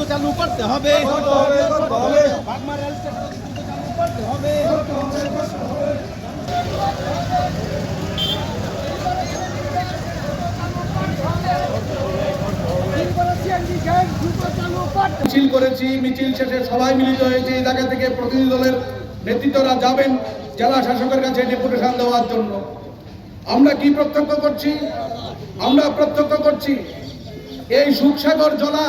চালু করতে হবে, বাগমারা রেল স্টেশন চালু করতে হবে। মিছিল করেছি, মিছিল শেষে সবাই মিলিত হয়েছে। এই জায়গা থেকে প্রতিনিধি দলের নেতৃত্বরা যাবেন জেলা শাসকের কাছে ডেপুটেশন দেওয়ার জন্য। আমরা কি প্রত্যক্ষ করছি? আমরা প্রত্যক্ষ করছি এই সুখসাগর জলা,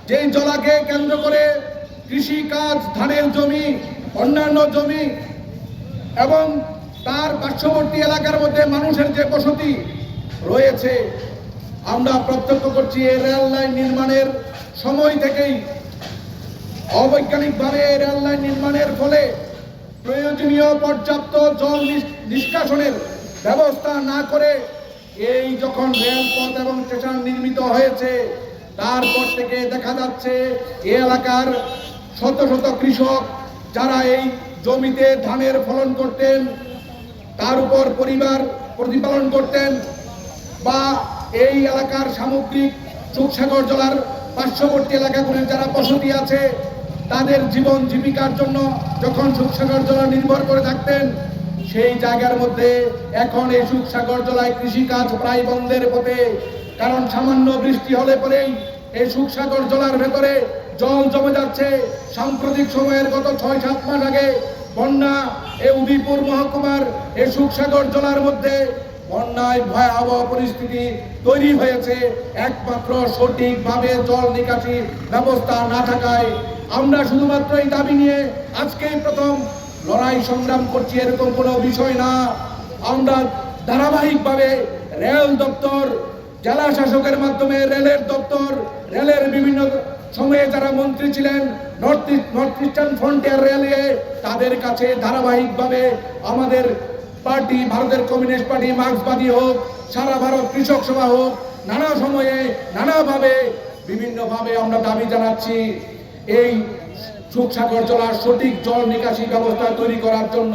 যেই জলাকে কেন্দ্র করে কৃষি কাজ, ধানের জমি, অন্যান্য জমি এবং তার পার্শ্ববর্তী এলাকার মধ্যে মানুষের যে বসতি রয়েছে, আমরা প্রত্যক্ষ করছি এই রেল লাইন নির্মাণের সময় থেকেই অবৈজ্ঞানিকভাবে রেল লাইন নির্মাণের ফলে প্রয়োজনীয় পর্যাপ্ত জল নিষ্কাশনের ব্যবস্থা না করে এই যখন রেলপথ এবং স্টেশন নির্মিত হয়েছে, তারপর থেকে দেখা যাচ্ছে এই এলাকার শত শত কৃষক যারা এই জমিতে ধানের ফলন করতেন, তার উপর পরিবার প্রতিপালন করতেন, বা এই এলাকার সামগ্রিক সুখসাগর জলার পার্শ্ববর্তী এলাকাগুলির যারা বসতি আছে, তাদের জীবন জীবিকার জন্য যখন সুখসাগর জলা নির্ভর করে থাকতেন, সেই জায়গার মধ্যে এখন এই সুখসাগর জলায় কৃষিকাজ প্রায় বন্ধের পথে। কারণ সামান্য বৃষ্টি হলে পরেই এই সুখসাগর জলার ভেতরে জল জমে যাচ্ছে। সাম্প্রতিক সময়ের গত ৬-৭ মাস আগে বন্যা এই উদয়পুর মহকুমার এই সুখসাগর জলার মধ্যে বন্যায় ভয়াবহ পরিস্থিতি তৈরি হয়েছে, একমাত্র সঠিকভাবে জল নিকাশি ব্যবস্থা না থাকায়। আমরা শুধুমাত্র এই দাবি নিয়ে আজকেই প্রথম লড়াই সংগ্রাম করছি এরকম কোনো বিষয় না। আমরা ধারাবাহিকভাবে রেল দপ্তর, জেলা শাসকের মাধ্যমে রেলের দপ্তর, রেলের বিভিন্ন সময়ে যারা মন্ত্রী ছিলেন, নর্থ ইস্টার্ন ফ্রন্টিয়ার রেলওয়ে, তাদের কাছে ধারাবাহিকভাবে আমাদের পার্টি, ভারতের কমিউনিস্ট পার্টি, মার্ক্সবাদী হোক, সারা ভারত কৃষক সভা হোক, নানা সময়ে নানাভাবে বিভিন্নভাবে আমরা দাবি জানাচ্ছি এই সুখসাগর জলার সঠিক জল নিকাশি ব্যবস্থা তৈরি করার জন্য।